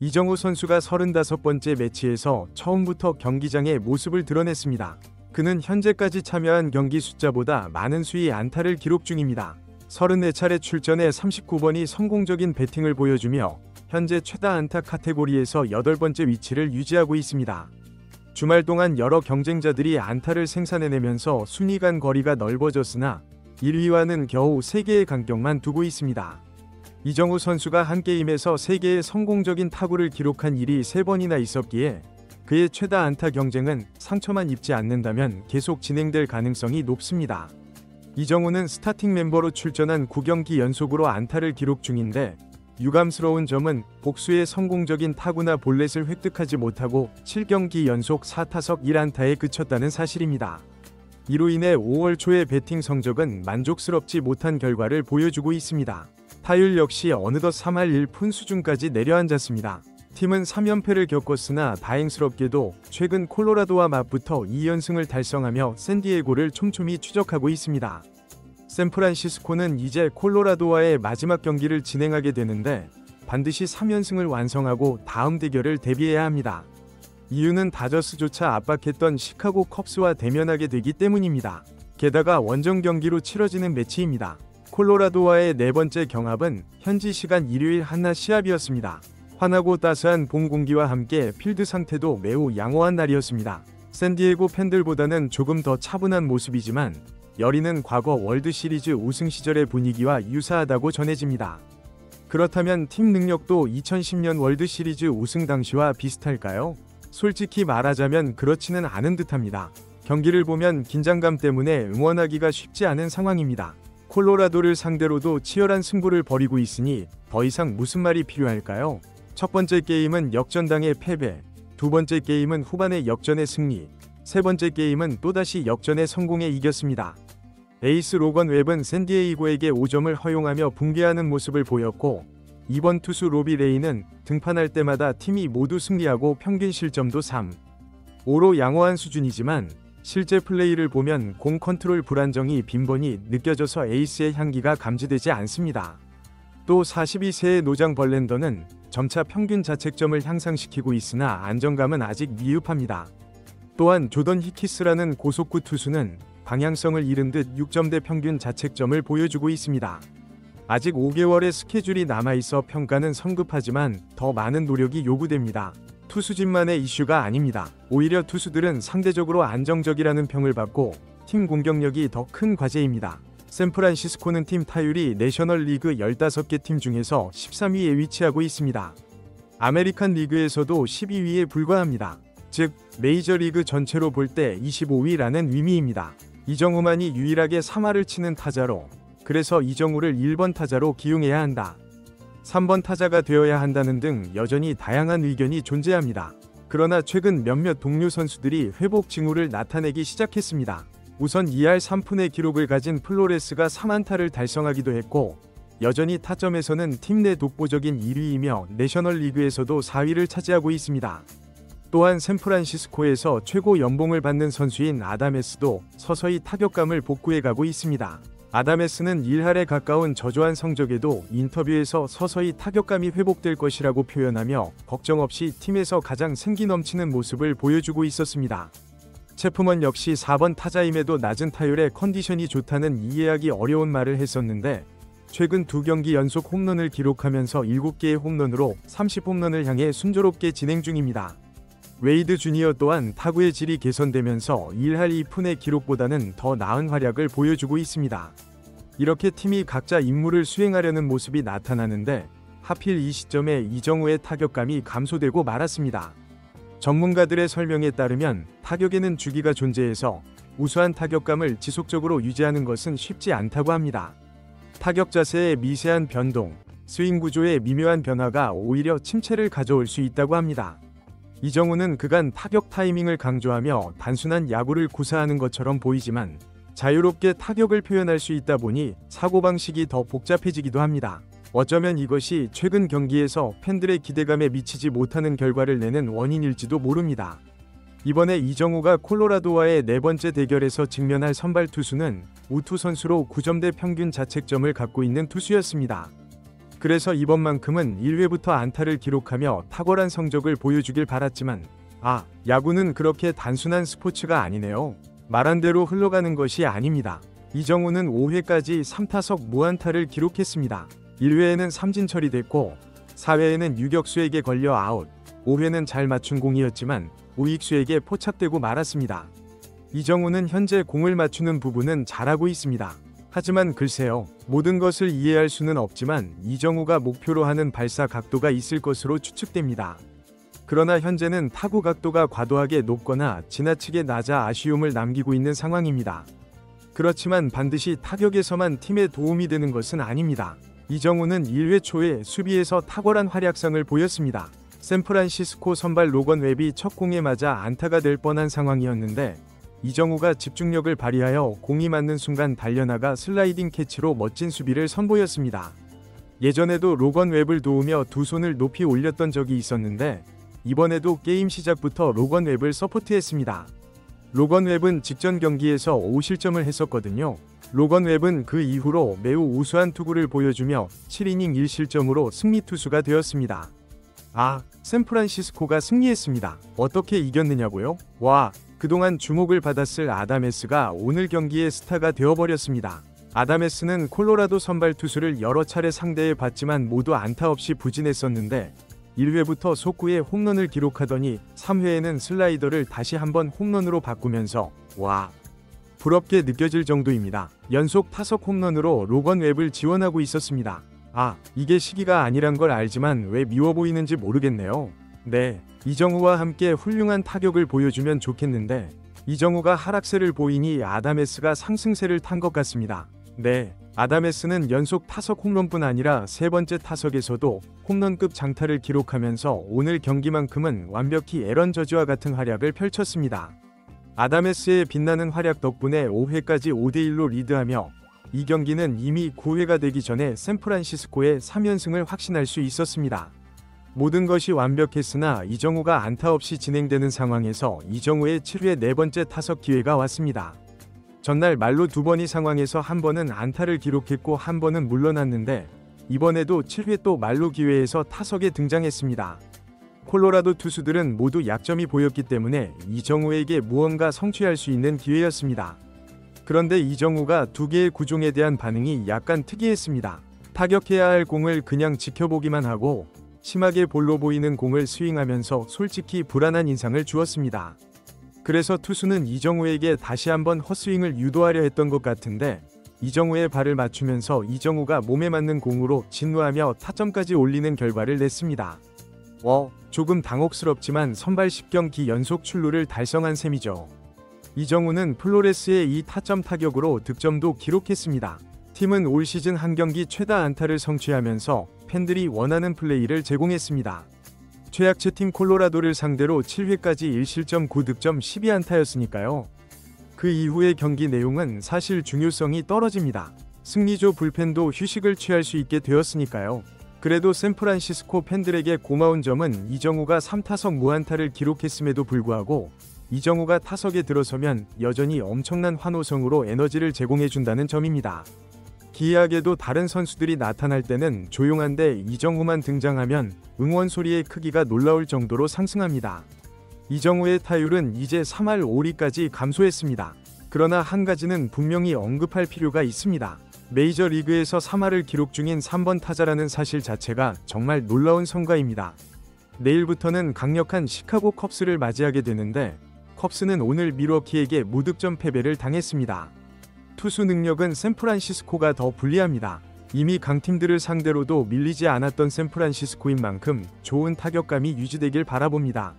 이정우 선수가 35번째 매치에서 처음부터 경기장에 모습을 드러냈습니다. 그는 현재까지 참여한 경기 숫자보다 많은 수의 안타를 기록 중입니다. 34차례 출전해 39번이 성공적인 배팅을 보여주며 현재 최다 안타 카테고리에서 8번째 위치를 유지하고 있습니다. 주말 동안 여러 경쟁자들이 안타를 생산해내면서 순위 간 거리가 넓어졌으나 1위와는 겨우 3개의 간격만 두고 있습니다. 이정우 선수가 한 게임에서 3개의 성공적인 타구를 기록한 일이 3번이나 있었기에 그의 최다 안타 경쟁은 상처만 입지 않는다면 계속 진행될 가능성이 높습니다. 이정우는 스타팅 멤버로 출전한 9경기 연속으로 안타를 기록 중인데 유감스러운 점은 복수의 성공적인 타구나 볼넷을 획득하지 못하고 7경기 연속 4타석 1안타에 그쳤다는 사실입니다. 이로 인해 5월 초의 배팅 성적은 만족스럽지 못한 결과를 보여주고 있습니다. 타율 역시 어느덧 3할 1푼 수준까지 내려앉았습니다. 팀은 3연패를 겪었으나 다행스럽게도 최근 콜로라도와 맞붙어 2연승을 달성하며 샌디에고를 촘촘히 추적하고 있습니다. 샌프란시스코는 이제 콜로라도와의 마지막 경기를 진행하게 되는데 반드시 3연승을 완성하고 다음 대결을 대비해야 합니다. 이유는 다저스조차 압박했던 시카고 컵스와 대면하게 되기 때문입니다. 게다가 원정 경기로 치러지는 매치입니다. 콜로라도와의 4번째 경합은 현지 시간 일요일 한낮 시합이었습니다. 환하고 따스한 봄 공기와 함께 필드 상태도 매우 양호한 날이었습니다. 샌디에고 팬들보다는 조금 더 차분한 모습이지만 열의는 과거 월드시리즈 우승 시절의 분위기와 유사하다고 전해집니다. 그렇다면 팀 능력도 2010년 월드시리즈 우승 당시와 비슷할까요? 솔직히 말하자면 그렇지는 않은 듯합니다. 경기를 보면 긴장감 때문에 응원하기가 쉽지 않은 상황입니다. 콜로라도를 상대로도 치열한 승부를 벌이고 있으니 더 이상 무슨 말이 필요할까요? 첫 번째 게임은 역전당의 패배, 두 번째 게임은 후반의 역전의 승리, 세 번째 게임은 또다시 역전의 성공에 이겼습니다. 에이스 로건 웹은 샌디에이고에게 5점을 허용하며 붕괴하는 모습을 보였고 이번 투수 로비 레이는 등판할 때마다 팀이 모두 승리하고 평균 실점도 3.5로 양호한 수준이지만 실제 플레이를 보면 공 컨트롤 불안정이 빈번히 느껴져서 에이스의 향기가 감지되지 않습니다. 또 42세의 노장 벌렌더는 점차 평균 자책점을 향상시키고 있으나 안정감은 아직 미흡합니다. 또한 조던 히키스라는 고속구 투수는 방향성을 잃은 듯 6점대 평균 자책점을 보여주고 있습니다. 아직 5개월의 스케줄이 남아있어 평가는 성급하지만 더 많은 노력이 요구됩니다. 투수진만의 이슈가 아닙니다. 오히려 투수들은 상대적으로 안정적이라는 평을 받고 팀 공격력이 더 큰 과제입니다. 샌프란시스코는 팀 타율이 내셔널리그 15개 팀 중에서 13위에 위치하고 있습니다. 아메리칸 리그에서도 12위에 불과합니다. 즉 메이저리그 전체로 볼 때 25위라는 의미입니다. 이정우만이 유일하게 3할을 치는 타자로, 그래서 이정우를 1번 타자로 기용해야 한다, 3번 타자가 되어야 한다는 등 여전히 다양한 의견이 존재합니다. 그러나 최근 몇몇 동료 선수들이 회복 징후를 나타내기 시작했습니다. 우선 2할 3푼의 기록을 가진 플로레스가 3안타를 달성하기도 했고 여전히 타점에서는 팀 내 독보적인 1위이며 내셔널리그에서도 4위를 차지하고 있습니다. 또한 샌프란시스코에서 최고 연봉을 받는 선수인 아다메스도 서서히 타격감을 복구해가고 있습니다. 아다메스는 1할에 가까운 저조한 성적에도 인터뷰에서 서서히 타격감이 회복될 것이라고 표현하며 걱정 없이 팀에서 가장 생기 넘치는 모습을 보여주고 있었습니다. 체프먼 역시 4번 타자임에도 낮은 타율에 컨디션이 좋다는 이해하기 어려운 말을 했었는데 최근 2경기 연속 홈런을 기록하면서 7개의 홈런으로 30홈런을 향해 순조롭게 진행 중입니다. 웨이드 주니어 또한 타구의 질이 개선되면서 1할 2푼의 기록보다는 더 나은 활약을 보여주고 있습니다. 이렇게 팀이 각자 임무를 수행하려는 모습이 나타나는데 하필 이 시점에 이정우의 타격감이 감소되고 말았습니다. 전문가들의 설명에 따르면 타격에는 주기가 존재해서 우수한 타격감을 지속적으로 유지하는 것은 쉽지 않다고 합니다. 타격 자세의 미세한 변동, 스윙 구조의 미묘한 변화가 오히려 침체를 가져올 수 있다고 합니다. 이정우는 그간 타격 타이밍을 강조하며 단순한 야구를 구사하는 것처럼 보이지만 자유롭게 타격을 표현할 수 있다 보니 사고방식이 더 복잡해지기도 합니다. 어쩌면 이것이 최근 경기에서 팬들의 기대감에 미치지 못하는 결과를 내는 원인일지도 모릅니다. 이번에 이정우가 콜로라도와의 4번째 대결에서 직면할 선발 투수는 우투 선수로 9점대 평균 자책점을 갖고 있는 투수였습니다. 그래서 이번만큼은 1회부터 안타를 기록하며 탁월한 성적을 보여주길 바랐지만 야구는 그렇게 단순한 스포츠가 아니네요. 말한 대로 흘러가는 것이 아닙니다. 이정우는 5회까지 3타석 무안타를 기록했습니다. 1회에는 삼진 처리됐고 4회에는 유격수에게 걸려 아웃, 5회는 잘 맞춘 공이었지만 우익수에게 포착되고 말았습니다. 이정우는 현재 공을 맞추는 부분은 잘하고 있습니다. 하지만 글쎄요, 모든 것을 이해할 수는 없지만 이정우가 목표로 하는 발사 각도가 있을 것으로 추측됩니다. 그러나 현재는 타구 각도가 과도하게 높거나 지나치게 낮아 아쉬움을 남기고 있는 상황입니다. 그렇지만 반드시 타격에서만 팀에 도움이 되는 것은 아닙니다. 이정우는 1회 초에 수비에서 탁월한 활약상을 보였습니다. 샌프란시스코 선발 로건 웹이 첫 공에 맞아 안타가 될 뻔한 상황이었는데 이정우가 집중력을 발휘하여 공이 맞는 순간 달려나가 슬라이딩 캐치로 멋진 수비를 선보였습니다. 예전에도 로건 웹을 도우며 두 손을 높이 올렸던 적이 있었는데 이번에도 게임 시작부터 로건 웹을 서포트했습니다. 로건 웹은 직전 경기에서 5실점을 했었거든요. 로건 웹은 그 이후로 매우 우수한 투구를 보여주며 7이닝 1실점으로 승리 투수가 되었습니다. 샌프란시스코가 승리했습니다. 어떻게 이겼느냐고요? 그동안 주목을 받았을 아다메스가 오늘 경기의 스타가 되어버렸습니다. 아다메스는 콜로라도 선발 투수를 여러 차례 상대해 봤지만 모두 안타 없이 부진했었는데 1회부터 속구에 홈런을 기록하더니 3회에는 슬라이더를 다시 한번 홈런으로 바꾸면서 부럽게 느껴질 정도입니다. 연속 타석 홈런으로 로건 웹을 지원하고 있었습니다. 이게 시기가 아니란 걸 알지만 왜 미워 보이는지 모르겠네요. 이정우와 함께 훌륭한 타격을 보여주면 좋겠는데 이정우가 하락세를 보이니 아다메스가 상승세를 탄 것 같습니다. 아다메스는 연속 타석 홈런뿐 아니라 세 번째 타석에서도 홈런급 장타를 기록하면서 오늘 경기만큼은 완벽히 에런 저지와 같은 활약을 펼쳤습니다. 아다메스의 빛나는 활약 덕분에 5회까지 5대1로 리드하며 이 경기는 이미 9회가 되기 전에 샌프란시스코의 3연승을 확신할 수 있었습니다. 모든 것이 완벽했으나 이정우가 안타 없이 진행되는 상황에서 이정우의 7회 네 번째 타석 기회가 왔습니다. 전날 말로 2번이 상황에서 한 번은 안타를 기록했고 한 번은 물러났는데 이번에도 7회 또 말로 기회에서 타석에 등장했습니다. 콜로라도 투수들은 모두 약점이 보였기 때문에 이정우에게 무언가 성취할 수 있는 기회였습니다. 그런데 이정우가 두 개의 구종에 대한 반응이 약간 특이했습니다. 타격해야 할 공을 그냥 지켜보기만 하고 심하게 볼로 보이는 공을 스윙하면서 솔직히 불안한 인상을 주었습니다. 그래서 투수는 이정우에게 다시 한번 헛스윙을 유도하려 했던 것 같은데 이정우의 발을 맞추면서 이정우가 몸에 맞는 공으로 진루하며 타점까지 올리는 결과를 냈습니다. 조금 당혹스럽지만 선발 10경기 연속 출루를 달성한 셈이죠. 이정우는 플로레스의 이 타점 타격으로 득점도 기록했습니다. 팀은 올 시즌 한 경기 최다 안타를 성취하면서 팬들이 원하는 플레이를 제공했습니다. 최약체팀 콜로라도를 상대로 7회까지 1실점 9득점 12안타였으니까요. 그 이후의 경기 내용은 사실 중요성이 떨어집니다. 승리조 불펜도 휴식을 취할 수 있게 되었으니까요. 그래도 샌프란시스코 팬들에게 고마운 점은 이정우가 3타석 무안타를 기록했음에도 불구하고 이정우가 타석에 들어서면 여전히 엄청난 환호성으로 에너지를 제공해준다는 점입니다. 기이하게도 다른 선수들이 나타날 때는 조용한데 이정우만 등장하면 응원 소리의 크기가 놀라울 정도로 상승합니다. 이정우의 타율은 이제 3할 5리까지 감소했습니다. 그러나 한 가지는 분명히 언급할 필요가 있습니다. 메이저리그에서 3할을 기록 중인 3번 타자라는 사실 자체가 정말 놀라운 성과입니다. 내일부터는 강력한 시카고 컵스를 맞이하게 되는데 컵스는 오늘 밀워키에게 무득점 패배를 당했습니다. 투수 능력은 샌프란시스코가 더 불리합니다. 이미 강팀들을 상대로도 밀리지 않았던 샌프란시스코인 만큼 좋은 타격감이 유지되길 바라봅니다.